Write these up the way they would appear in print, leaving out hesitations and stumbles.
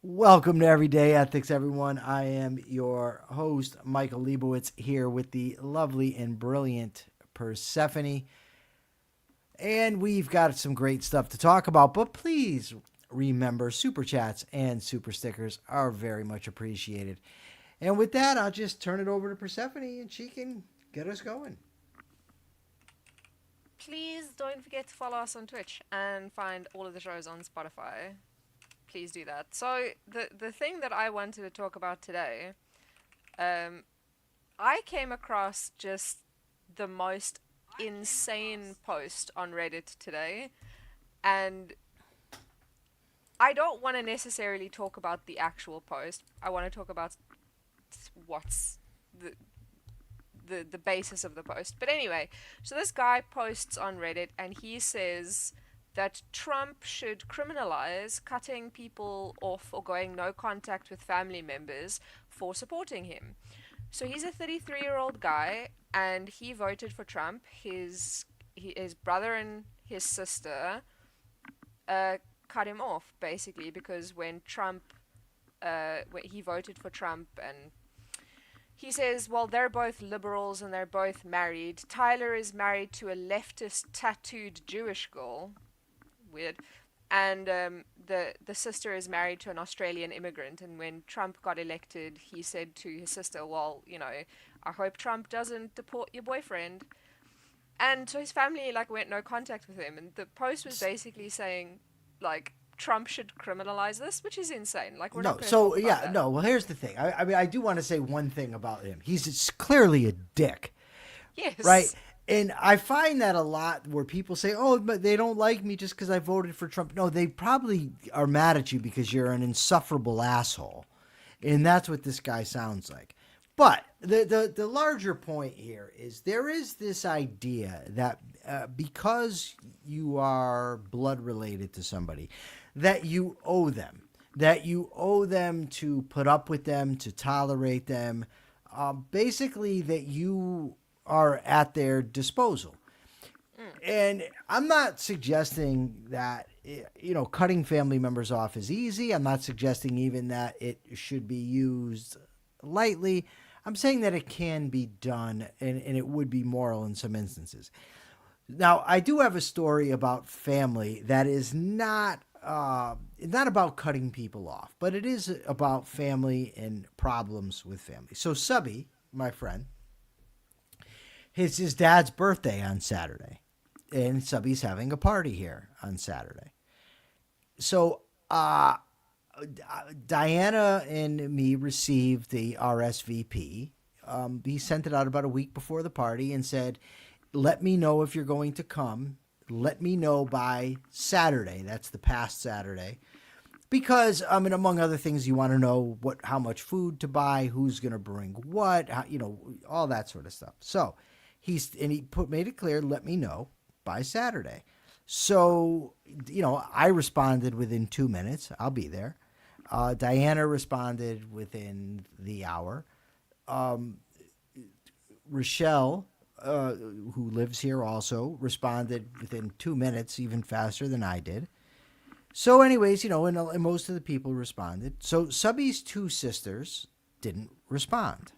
Welcome to Everyday Ethics, everyone. I am your host, Michael Liebowitz, here with the lovely and brilliant Persephone. And we've got some great stuff to talk about, but please remember super chats and super stickers are very much appreciated. And with that, I'll just turn it over to Persephone and she can get us going. Please don't forget to follow us on Twitch and find all of the shows on Spotify. Please do that. So the thing that I wanted to talk about today, I came across just the most insane post on Reddit today, and I don't want to necessarily talk about the actual post. I want to talk about what's the basis of the post. But anyway, so this guy posts on Reddit and he says that Trump should criminalize cutting people off or going no contact with family members for supporting him. So he's a 33-year-old guy and he voted for Trump. His brother and his sister cut him off basically because when he voted for Trump, and he says, well, they're both liberals and they're both married. Tyler is married to a leftist tattooed Jewish girl. Weird. And the sister is married to an Australian immigrant. And when Trump got elected, he said to his sister, well, I hope Trump doesn't deport your boyfriend. And so his family went no contact with him. And the post was basically saying Trump should criminalize this, which is insane. We're not No, going to so talk about yeah, that. no. Well, here's the thing. I mean, I do want to say one thing about him. He's clearly a dick, right? Yes. And I find that a lot where people say, "Oh, but they don't like me just because I voted for Trump." No, they probably are mad at you because you're an insufferable asshole, and that's what this guy sounds like. But the larger point here is there is this idea that because you are blood related to somebody, that you owe them to put up with them, to tolerate them, basically that you are at their disposal. And I'm not suggesting that cutting family members off is easy. I'm not suggesting even that it should be used lightly. I'm saying that it can be done and it would be moral in some instances. Now, I do have a story about family that is not about cutting people off, but it is about family and problems with family. So, Subby, my friend, it's his dad's birthday on Saturday, and Subby's having a party here on Saturday. So, Diana and me received the RSVP. He sent it out about a week before the party and said, let me know if you're going to come. Let me know by Saturday. That's the past Saturday. Because, among other things, you want to know how much food to buy, who's going to bring what, all that sort of stuff. So he made it clear, let me know by Saturday. So, I responded within 2 minutes. I'll be there. Diana responded within the hour. Rochelle, who lives here also, responded within 2 minutes, even faster than I did. So anyways, and most of the people responded. So Subby's two sisters didn't respond.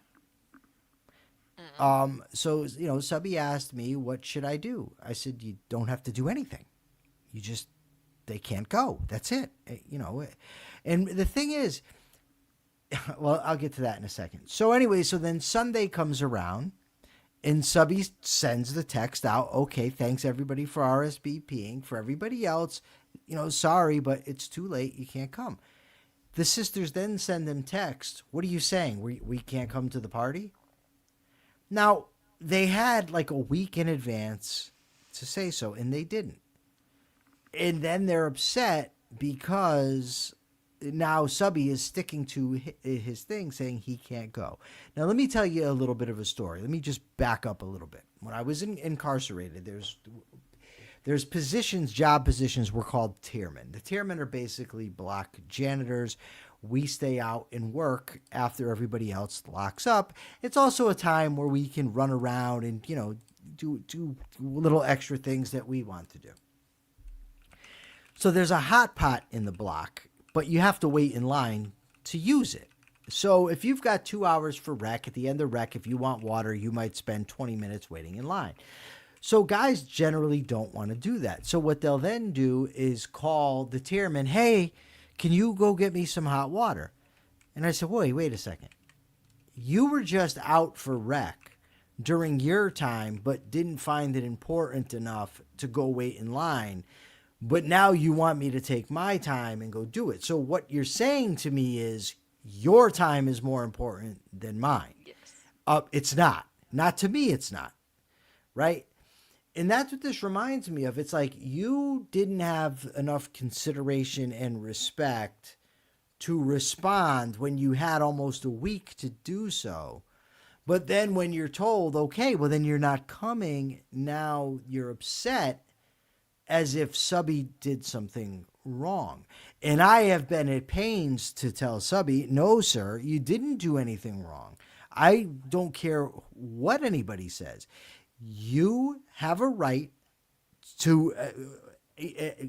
So, Subby asked me, what should I do? I said, you don't have to do anything. They can't go. That's it. And the thing is, well, I'll get to that in a second. So anyway, so then Sunday comes around and Subby sends the text out. Okay, thanks everybody for RSVPing. For everybody else, sorry, but it's too late. You can't come. The sisters then send them text. What are you saying? We can't come to the party? Now, they had like a week in advance to say so, and they didn't. And then they're upset because now Subby is sticking to his thing, saying he can't go. Now, let me tell you a little bit of a story. Let me just back up a little bit. When I was incarcerated, there's job positions were called tiermen. The tiermen are basically block janitors. We stay out and work after everybody else locks up. It's also a time where we can run around and, do little extra things that we want to do. So there's a hot pot in the block but you have to wait in line to use it. So if you've got 2 hours for rec, at the end of rec, if you want water, you might spend 20 minutes waiting in line. So guys generally don't want to do that. So what they'll then do is call the tierman, hey, can you go get me some hot water? And I said, wait a second. You were just out for rec during your time, but didn't find it important enough to go wait in line. But now you want me to take my time and go do it. So what you're saying to me is your time is more important than mine. Yes. It's not. Not to me, it's not. Right? And that's what this reminds me of. It's like you didn't have enough consideration and respect to respond when you had almost a week to do so. But then when you're told, okay, well, then you're not coming, now you're upset as if Subby did something wrong. And I have been at pains to tell Subby, no, sir, you didn't do anything wrong. I don't care what anybody says. You have a right to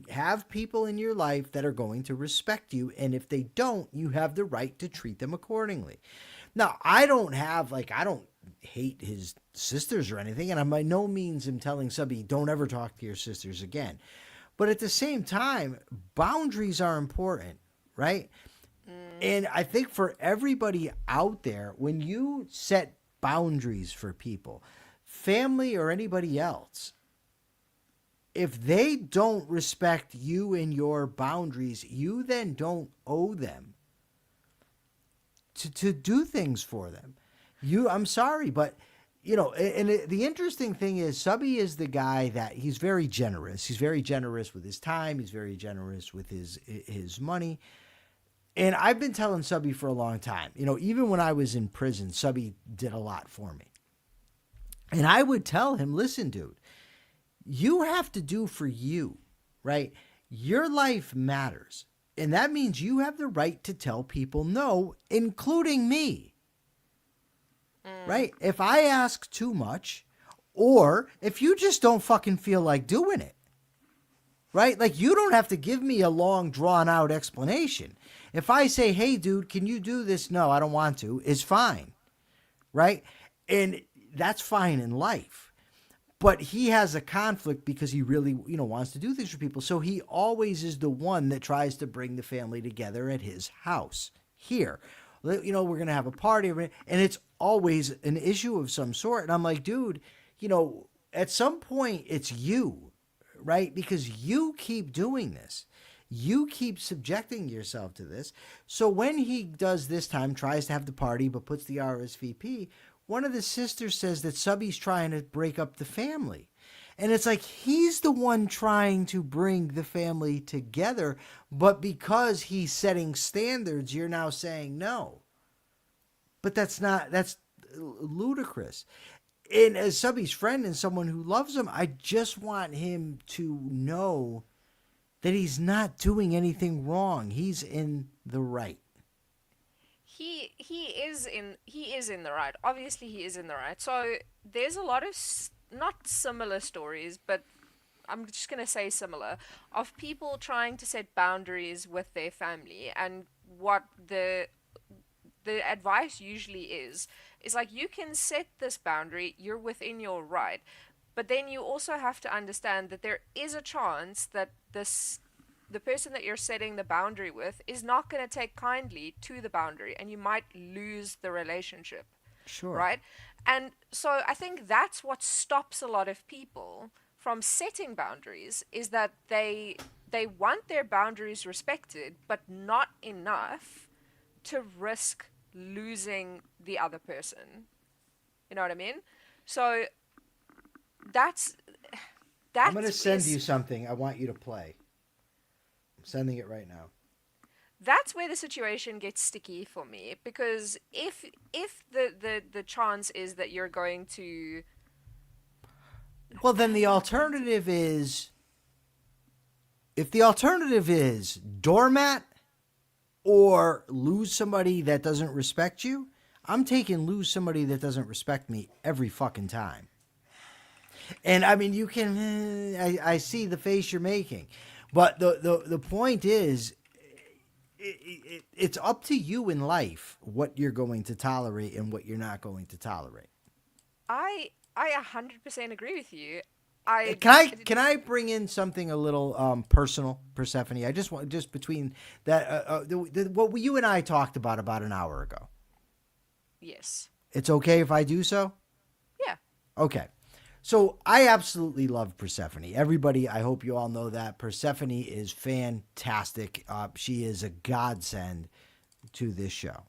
have people in your life that are going to respect you. And if they don't, you have the right to treat them accordingly. Now, I don't hate his sisters or anything. And I by no means am telling Subby, don't ever talk to your sisters again. But at the same time, boundaries are important, right? And I think for everybody out there, when you set boundaries for people, family or anybody else, if they don't respect you and your boundaries, you then don't owe them to do things for them. I'm sorry, but the interesting thing is Subby is the guy that he's very generous. He's very generous with his time. He's very generous with his money. And I've been telling Subby for a long time, even when I was in prison, Subby did a lot for me. And I would tell him, listen, dude, you have to do for you, right? Your life matters. And that means you have the right to tell people no, including me. Right? If I ask too much, or if you just don't fucking feel like doing it, right? Like you don't have to give me a long drawn out explanation. If I say, hey dude, can you do this? No, I don't want to, is fine. Right? And that's fine in life. But he has a conflict because he really, wants to do things for people. So he always is the one that tries to bring the family together at his house here. We're going to have a party, and it's always an issue of some sort. And I'm like, dude, at some point it's you, right? Because you keep doing this. You keep subjecting yourself to this. So when he does this time, tries to have the party, but puts the RSVP, one of the sisters says that Subby's trying to break up the family. And it's like he's the one trying to bring the family together, but because he's setting standards, you're now saying no. But that's ludicrous. And as Subby's friend and someone who loves him, I just want him to know that he's not doing anything wrong. He's in the right. He is in the right. Obviously, he is in the right. So there's a lot of not similar stories, but I'm just gonna say similar, of people trying to set boundaries with their family, and what the advice usually is like, you can set this boundary, you're within your right, but then you also have to understand that there is a chance that the person that you're setting the boundary with is not going to take kindly to the boundary, and you might lose the relationship. Sure. Right? And so I think that's what stops a lot of people from setting boundaries, is that they want their boundaries respected, but not enough to risk losing the other person. You know what I mean? So that's I'm going to send you something I want you to play. I'm sending it right now. That's where the situation gets sticky for me, because if the chance is that you're going to, well, then the alternative is, if the alternative is doormat or lose somebody that doesn't respect you, I'm taking lose somebody that doesn't respect me every fucking time. And I mean, you can, I see the face you're making, but the point is, it's up to you in life what you're going to tolerate and what you're not going to tolerate. I 100% agree with you. I Can I bring in something a little personal, Persephone? I just want just between that what you and I talked about an hour ago. Yes. It's okay if I do so? Yeah. Okay. So I absolutely love Persephone. Everybody, I hope you all know that. Persephone is fantastic. She is a godsend to this show.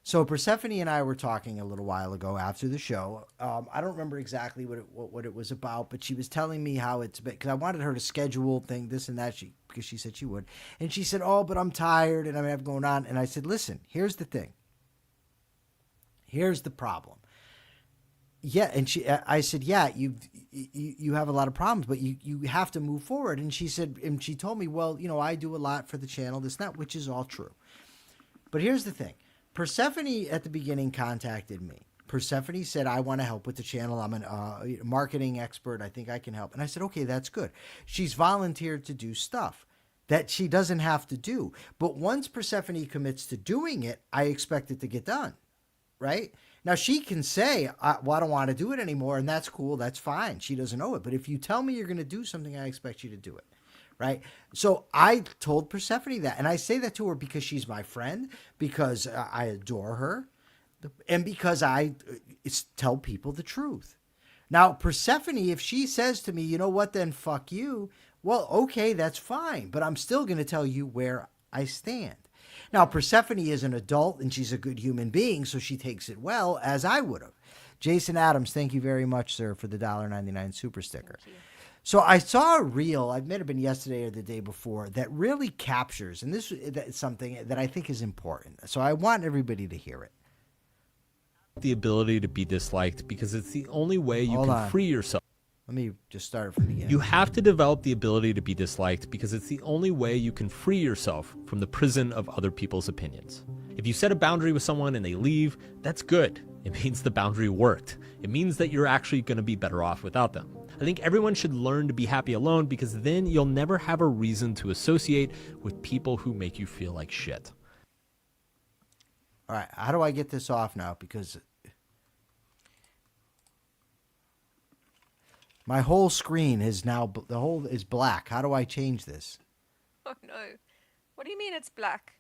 So Persephone and I were talking a little while ago after the show. I don't remember exactly what it was about, but she was telling me how it's been, because I wanted her to schedule this and that, because she said she would. And she said, oh, but I'm tired and I have going on. And I said, listen, here's the thing. Here's the problem. Yeah, and I said, yeah, you have a lot of problems, but you have to move forward. And she said, and she told me, well, I do a lot for the channel, this and that, which is all true. But here's the thing. Persephone at the beginning contacted me. Persephone said, I want to help with the channel. I'm a marketing expert. I think I can help. And I said, okay, that's good. She's volunteered to do stuff that she doesn't have to do. But once Persephone commits to doing it, I expect it to get done, right? Now, she can say, well, I don't want to do it anymore, and that's cool. That's fine. She doesn't know it. But if you tell me you're going to do something, I expect you to do it. Right. So I told Persephone that, and I say that to her because she's my friend, because I adore her, and because I tell people the truth. Now, Persephone, if she says to me, you know what, then fuck you. Well, okay, that's fine. But I'm still going to tell you where I stand. Now, Persephone is an adult and she's a good human being, so she takes it well, as I would have. Jason Adams, thank you very much, sir, for the $1.99 super sticker. So I saw a reel, it may have been yesterday or the day before, that really captures, and this is something that I think is important. So I want everybody to hear it. The ability to be disliked, because it's the only way you Hold can on. free yourself. Let me just start it from the beginning. You have to develop the ability to be disliked, because it's the only way you can free yourself from the prison of other people's opinions. If you set a boundary with someone and they leave, that's good. It means the boundary worked. It means that you're actually going to be better off without them. I think everyone should learn to be happy alone, because then you'll never have a reason to associate with people who make you feel like shit. All right, how do I get this off now? Because my whole screen is now, the whole is black. How do I change this? Oh no. What do you mean it's black?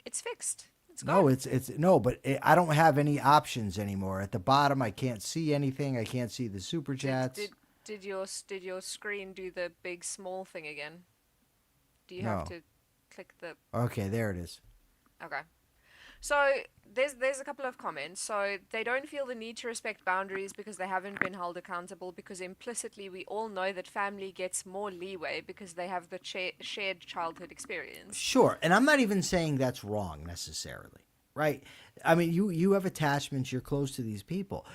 It's fixed. It's No, gone. no, but I don't have any options anymore. At the bottom, I can't see anything. I can't see the super chats. Did your screen do the big small thing again? Do you No. have to click the Okay, there it is. Okay. So there's a couple of comments. So they don't feel the need to respect boundaries because they haven't been held accountable, because implicitly we all know that family gets more leeway because they have the shared childhood experience. Sure, and I'm not even saying that's wrong necessarily, right? I mean, you have attachments, you're close to these people.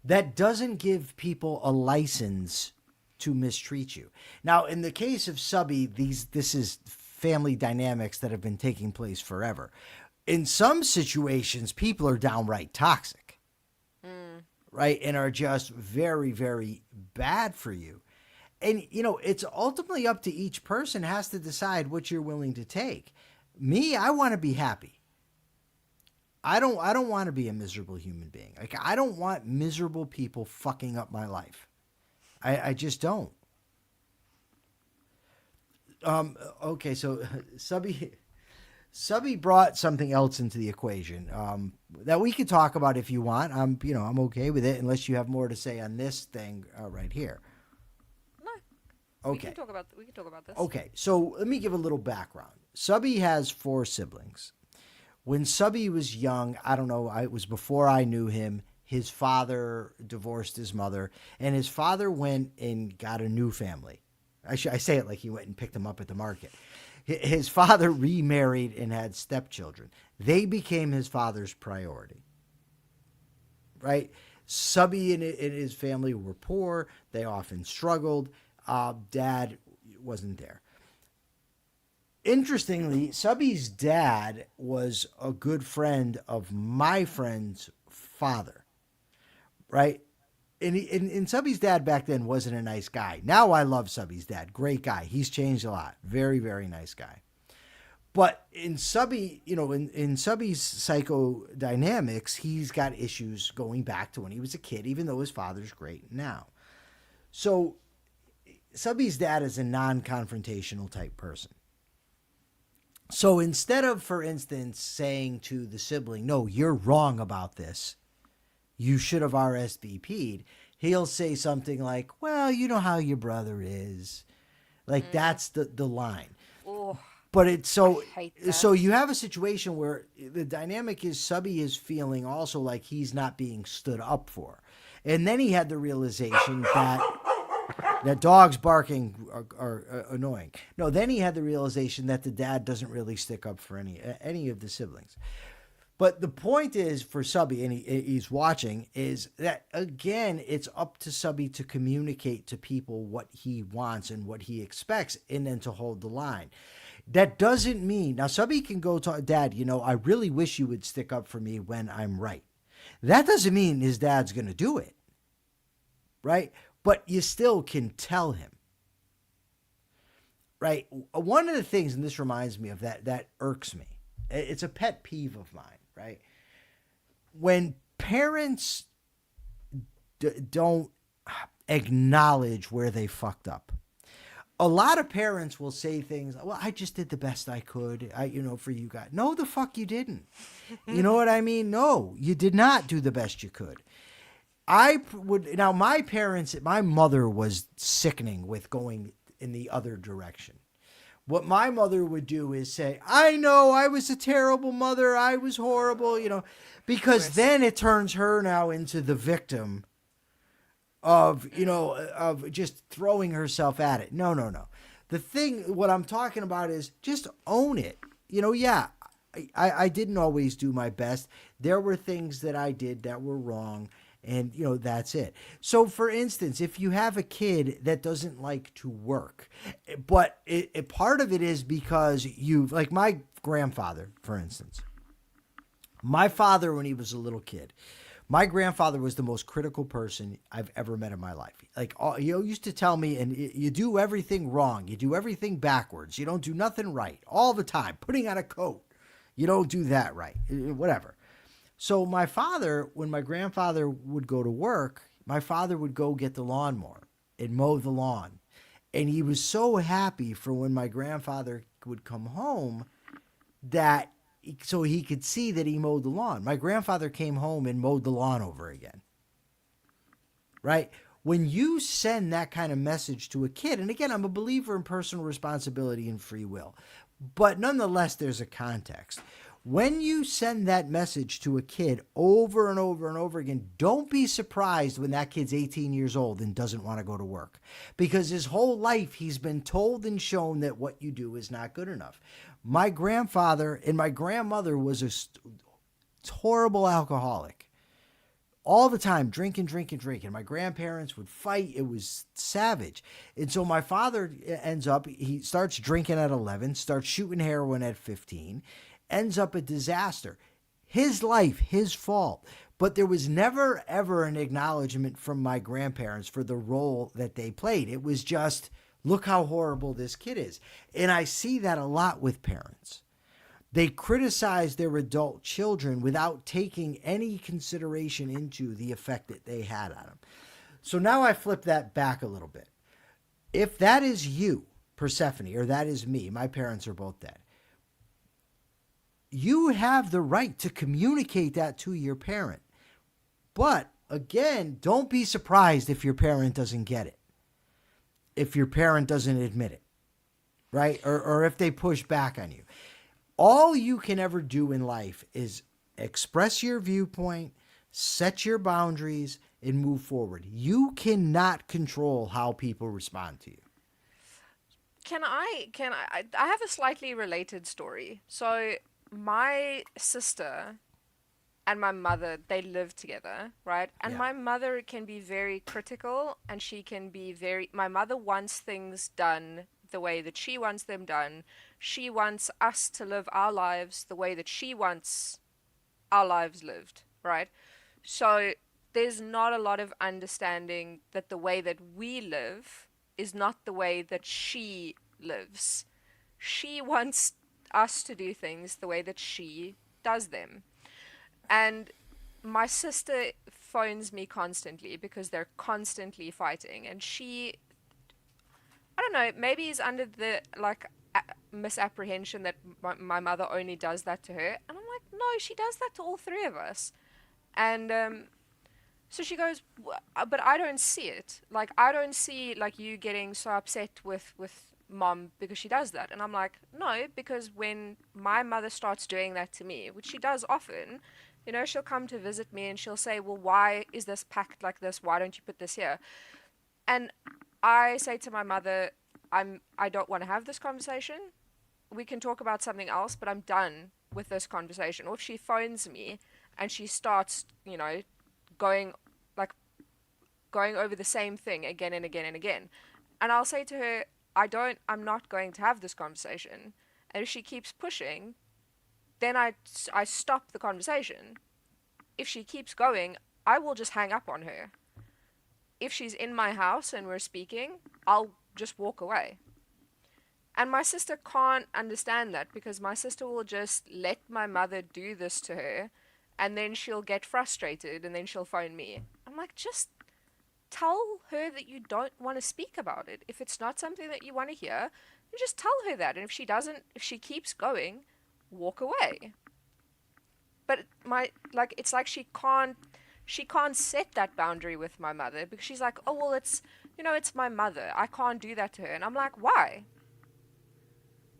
That doesn't give people a license to mistreat you. Now, in the case of Subby, this is family dynamics that have been taking place forever. In some situations, people are downright toxic, right? And are just very, very bad for you. And, it's ultimately up to each person has to decide what you're willing to take. Me, I want to be happy. I don't want to be a miserable human being. Like, I don't want miserable people fucking up my life. I just don't. Okay, so Subby brought something else into the equation that we could talk about if you want. I'm okay with it, unless you have more to say on this thing right here. No. Okay. We can talk about this. Okay, so let me give a little background. Subby has 4 siblings. When Subby was young, I don't know, it was before I knew him, his father divorced his mother, and his father went and got a new family. I say it like he went and picked them up at the market. His father remarried and had stepchildren. They became his father's priority, right? Subby and his family were poor. They often struggled. Dad wasn't there. Interestingly, Subby's dad was a good friend of my friend's father, right? And Subby's dad back then wasn't a nice guy. Now I love Subby's dad. Great guy. He's changed a lot. Very, very nice guy. But in Subby, in Subby's psychodynamics, he's got issues going back to when he was a kid, even though his father's great now. So Subby's dad is a non-confrontational type person. So instead of, for instance, saying to the sibling, no, you're wrong about this, you should have RSVP'd, he'll say something like, well, you know how your brother is. Like, that's the line. Oh, But it's so, I hate that. so you have a situation where the dynamic is Subby is feeling also like he's not being stood up for. And then he had the realization that dogs barking are annoying. No, then he had the realization that the dad doesn't really stick up for any of the siblings. But the point is for Subby, and he's watching, is that, again, it's up to Subby to communicate to people what he wants and what he expects, and then to hold the line. That doesn't mean, now Subby can go to Dad, I really wish you would stick up for me when I'm right. That doesn't mean his dad's going to do it, right? But you still can tell him, right? One of the things, and this reminds me of that irks me. It's a pet peeve of mine, right? When parents don't acknowledge where they fucked up. A lot of parents will say things, well, I just did the best I could, for you guys. No, the fuck you didn't. You know what I mean? No, you did not do the best you could. Now my mother was sickening with going in the other direction. What my mother would do is say, I know I was a terrible mother. I was horrible, because then it turns her now into the victim of just throwing herself at it. No. What I'm talking about is just own it. I didn't always do my best. There were things that I did that were wrong. And, that's it. So, for instance, if you have a kid that doesn't like to work, but part of it is because like my grandfather, for instance, my father, when he was a little kid, my grandfather was the most critical person I've ever met in my life. Like, he used to tell me, and you do everything wrong. You do everything backwards. You don't do nothing right all the time. Putting on a coat. You don't do that right. Whatever. So my father, when my grandfather would go to work, my father would go get the lawnmower and mow the lawn. And he was so happy for when my grandfather would come home so he could see that he mowed the lawn. My grandfather came home and mowed the lawn over again. Right? When you send that kind of message to a kid, and again, I'm a believer in personal responsibility and free will, but nonetheless, there's a context. When you send that message to a kid over and over and over again, don't be surprised when that kid's 18 years old and doesn't want to go to work. Because his whole life, he's been told and shown that what you do is not good enough. My grandfather and my grandmother was a horrible alcoholic. All the time, drinking. My grandparents would fight. It was savage. And so my father he starts drinking at 11, starts shooting heroin at 15, ends up a disaster. His life, his fault. But there was never, ever an acknowledgement from my grandparents for the role that they played. It was just, look how horrible this kid is. And I see that a lot with parents. They criticize their adult children without taking any consideration into the effect that they had on them. So now I flip that back a little bit. If that is you, Persephone, or that is me, my parents are both dead, you have the right to communicate that to your parent. But again, don't be surprised if your parent doesn't get it. If your parent doesn't admit it, right? Or if they push back on you. All you can ever do in life is express your viewpoint, set your boundaries, and move forward. You cannot control how people respond to you. I have a slightly related story. So my sister and my mother, they live together, right? And Yeah. my mother can be very critical, and she can be my mother wants things done the way that she wants them done. She wants us to live our lives the way that she wants our lives lived, right? So there's not a lot of understanding that the way that we live is not the way that she lives. She wants us to do things the way that she does them. And my sister phones me constantly because they're constantly fighting, and she, I don't know, maybe is under the misapprehension that my mother only does that to her. And I'm like, no, she does that to all three of us. And so she goes, but I don't see it. Like, I don't see like you getting so upset with mom because she does that. And I'm like, no, because when my mother starts doing that to me, which she does often, you know, she'll come to visit me and she'll say, well, why is this packed like this? Why don't you put this here? And I say to my mother, I don't want to have this conversation. We can talk about something else, but I'm done with this conversation. Or if she phones me and she starts, you know, going over the same thing again and again and again. And I'll say to her, I'm not going to have this conversation. And if she keeps pushing, then I stop the conversation. If she keeps going, I will just hang up on her. If she's in my house and we're speaking, I'll just walk away. And my sister can't understand that, because my sister will just let my mother do this to her, and then she'll get frustrated and then she'll phone me. I'm like, just tell her that you don't want to speak about it. If it's not something that you want to hear, you just tell her that. And if she keeps going, walk away. But it's like she can't set that boundary with my mother, because she's like, oh, well, it's my mother. I can't do that to her. And I'm like, why?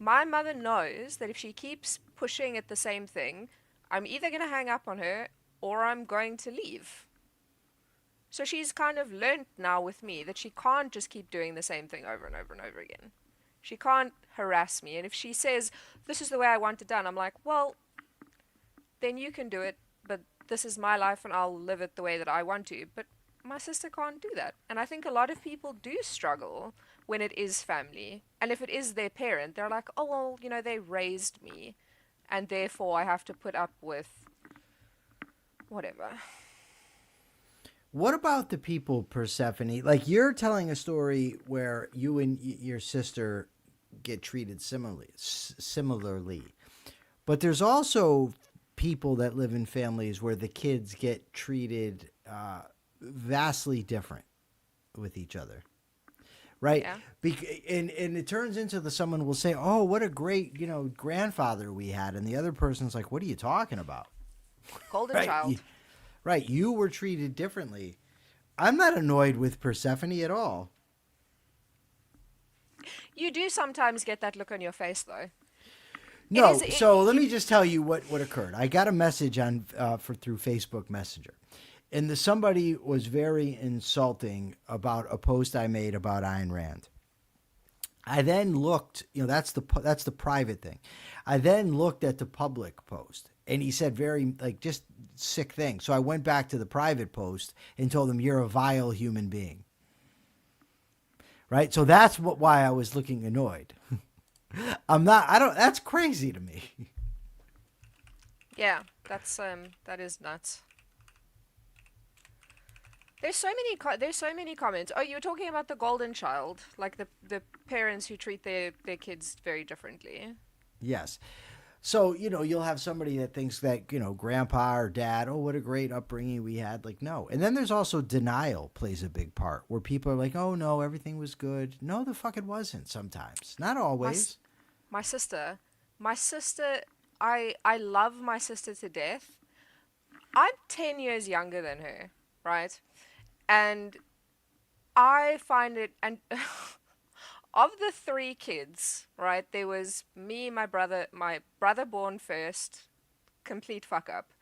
My mother knows that if she keeps pushing at the same thing, I'm either going to hang up on her or I'm going to leave. So she's kind of learnt now with me that she can't just keep doing the same thing over and over and over again. She can't harass me. And if she says, this is the way I want it done, I'm like, well, then you can do it, but this is my life and I'll live it the way that I want to. But my sister can't do that. And I think a lot of people do struggle when it is family. And if it is their parent, they're like, oh, well, you know, they raised me, and therefore I have to put up with whatever. What about the people, Persephone? Like, you're telling a story where you and your sister get treated similarly. But there's also people that live in families where the kids get treated vastly different with each other. Right? Yeah. And it turns into someone will say, oh, what a great, grandfather we had. And the other person's like, what are you talking about? Golden Right? child. Right. You were treated differently. I'm not annoyed with Persephone at all. You do sometimes get that look on your face, though. No. So let me just tell you what occurred. I got a message through Facebook Messenger. And somebody was very insulting about a post I made about Ayn Rand. I then looked, that's the private thing. I then looked at the public post, and he said very, just sick things. So I went back to the private post and told him, you're a vile human being. Right? So that's why I was looking annoyed. That's crazy to me. Yeah, that is nuts. There's so many comments. Oh, you were talking about the golden child, like the parents who treat their kids very differently. Yes. So, you'll have somebody that thinks that, grandpa or dad, oh, what a great upbringing we had. Like, no. And then there's also denial plays a big part, where people are like, oh, no, everything was good. No, the fuck it wasn't sometimes. Not always. My sister, I love my sister to death. I'm 10 years younger than her, right? And I find it, and of the three kids, right, there was me, my brother born first, complete fuck up.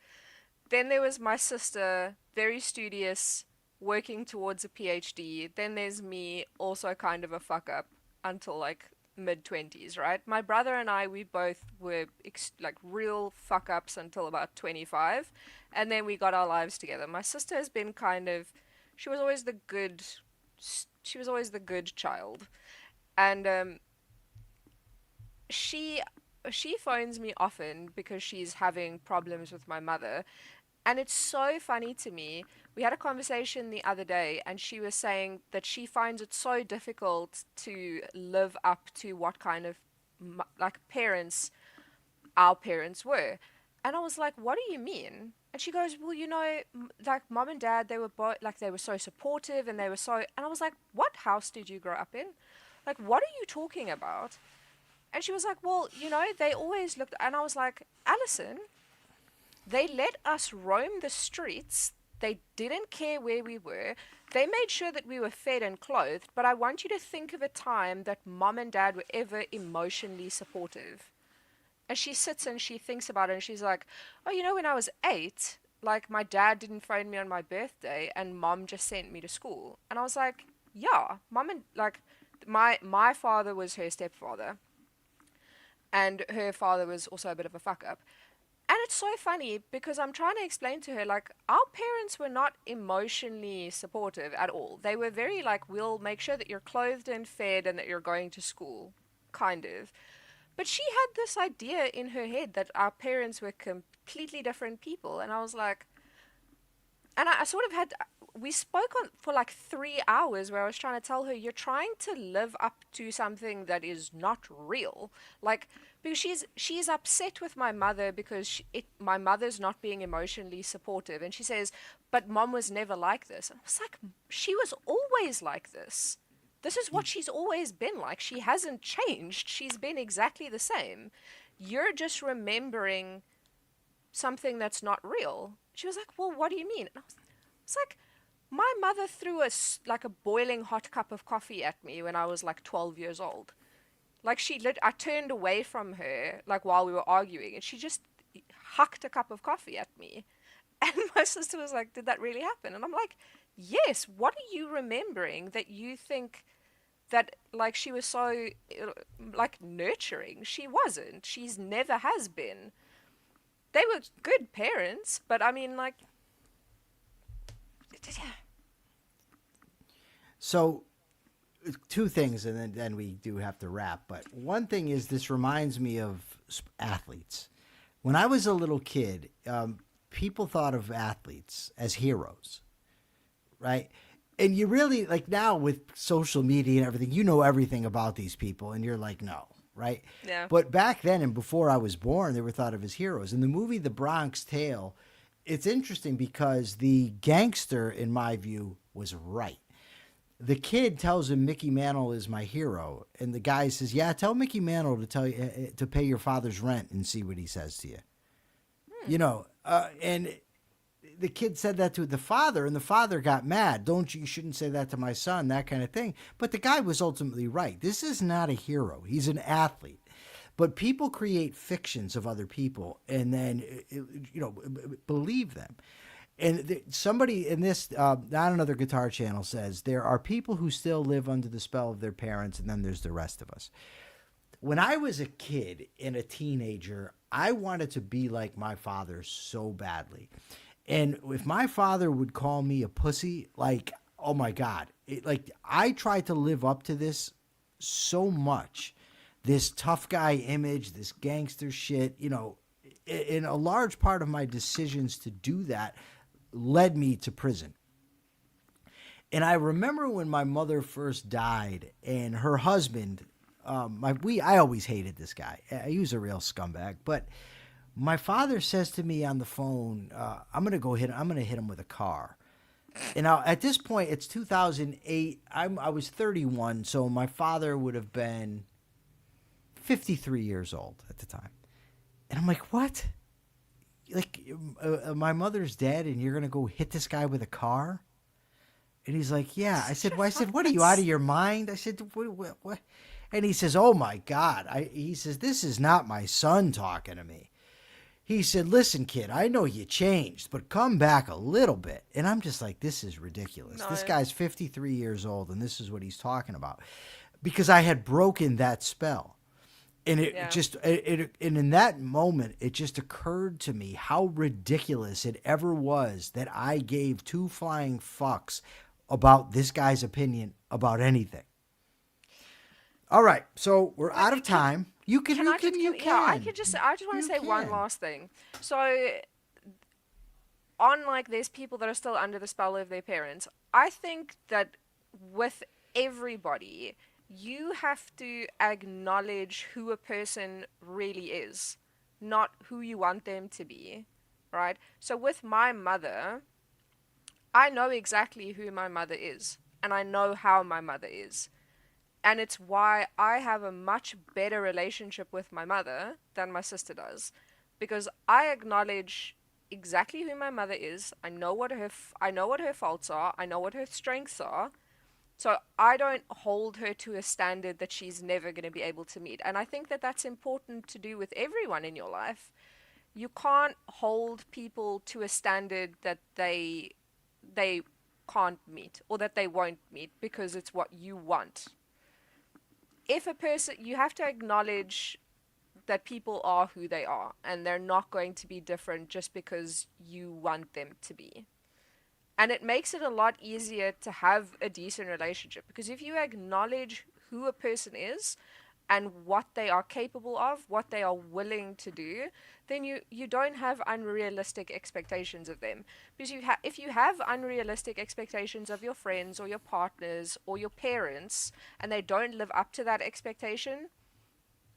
Then there was my sister, very studious, working towards a PhD. Then there's me, also kind of a fuck up until like mid-20s, right? My brother and I, we both were real fuck ups until about 25, and then we got our lives together. My sister has been she was always the good child. And she phones me often because she's having problems with my mother. And it's so funny to me. We had a conversation the other day, and she was saying that she finds it so difficult to live up to what kind of parents our parents were. And I was like, what do you mean? And she goes, well, like mom and dad, they were both like, they were so supportive and they were so, and I was like, what house did you grow up in? Like, what are you talking about? And she was like, well, they always looked, and I was like, Alison, they let us roam the streets. They didn't care where we were. They made sure that we were fed and clothed, but I want you to think of a time that mom and dad were ever emotionally supportive. And she sits and she thinks about it and she's like, oh, when I was 8, like my dad didn't phone me on my birthday and mom just sent me to school. And I was like, yeah, mom and like my father was her stepfather and her father was also a bit of a fuck up. And it's so funny because I'm trying to explain to her, like, our parents were not emotionally supportive at all. They were very like, we'll make sure that you're clothed and fed and that you're going to school, kind of. But she had this idea in her head that our parents were completely different people. And I was like, and I sort of had, we spoke for like 3 hours where I was trying to tell her, you're trying to live up to something that is not real. Like, because she's upset with my mother because my mother's not being emotionally supportive. And she says, but mom was never like this. And I was like, she was always like this. This is what she's always been like. She hasn't changed. She's been exactly the same. You're just remembering something that's not real. She was like, well, what do you mean? And I was like, my mother threw like a boiling hot cup of coffee at me when I was like 12 years old. Like I turned away from her like while we were arguing and she just hucked a cup of coffee at me. And my sister was like, did that really happen? And I'm like, yes, what are you remembering that you think that like she was so like nurturing? She wasn't. She's never has been. They were good parents, but I mean like So, two things, and then we do have to wrap. But one thing is, this reminds me of athletes. When I was a little kid, people thought of athletes as heroes, right? And you really, like now with social media and everything, you know everything about these people, and you're like, no, right? Yeah. But back then and before I was born, they were thought of as heroes. In the movie The Bronx Tale, it's interesting because the gangster, in my view, was right. The kid tells him Mickey Mantle is my hero, and the guy says, "Yeah, tell Mickey Mantle to tell you to pay your father's rent and see what he says to you." And the kid said that to the father, and the father got mad. You shouldn't say that to my son, that kind of thing. But the guy was ultimately right. This is not a hero. He's an athlete. But people create fictions of other people and then, believe them. And somebody in this, on another guitar channel says, there are people who still live under the spell of their parents, and then there's the rest of us. When I was a kid and a teenager, I wanted to be like my father so badly. And if my father would call me a pussy, like, oh my God, I tried to live up to this so much, this tough guy image, this gangster shit, in a large part of my decisions to do that led me to prison. And I remember when my mother first died and her husband, I always hated this guy. He was a real scumbag, but my father says to me on the phone, I'm going to hit him with a car. And now at this point, it's 2008. I was 31. So my father would have been 53 years old at the time. And I'm like, what? Like, my mother's dead and you're going to go hit this guy with a car? And he's like, yeah. I said, what, are you out of your mind? I said, what? And he says, oh my God. He says, this is not my son talking to me. He said, listen, kid, I know you changed, but come back a little bit. And I'm just like, this is ridiculous. No. This guy's 53 years old and this is what he's talking about. Because I had broken that spell. And and in that moment, it just occurred to me how ridiculous it ever was that I gave two flying fucks about this guy's opinion about anything. All right, so we're out of time. I just want to say one last thing. So, on like there's people that are still under the spell of their parents. I think that with everybody, you have to acknowledge who a person really is. not who you want them to be, right? So with my mother, I know exactly who my mother is, and I know how my mother is. And it's why I have a much better relationship with my mother than my sister does, because I acknowledge exactly who my mother is. I know what her faults are. I know what her strengths are. So I don't hold her to a standard that she's never going to be able to meet. And I think that that's important to do with everyone in your life. You can't hold people to a standard that they can't meet or that they won't meet because it's what you want. If a person, you have to acknowledge that people are who they are and they're not going to be different just because you want them to be. And it makes it a lot easier to have a decent relationship, because if you acknowledge who a person is and what they are capable of, what they are willing to do, then you don't have unrealistic expectations of them. Because if you have unrealistic expectations of your friends or your partners or your parents and they don't live up to that expectation,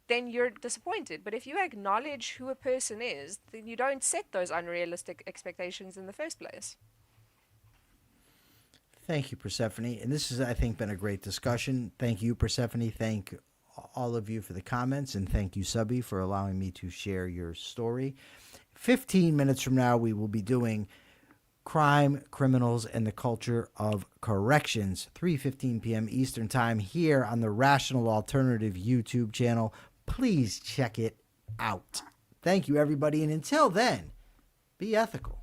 then you're disappointed. But if you acknowledge who a person is, then you don't set those unrealistic expectations in the first place. Thank you, Persephone. And this has, I think, been a great discussion. Thank you, Persephone. Thank all of you for the comments. And thank you, Subby, for allowing me to share your story. 15 minutes from now, we will be doing Crime, Criminals, and the Culture of Corrections, 3:15 p.m. Eastern Time here on the Rational Alternative YouTube channel. Please check it out. Thank you, everybody. And until then, be ethical.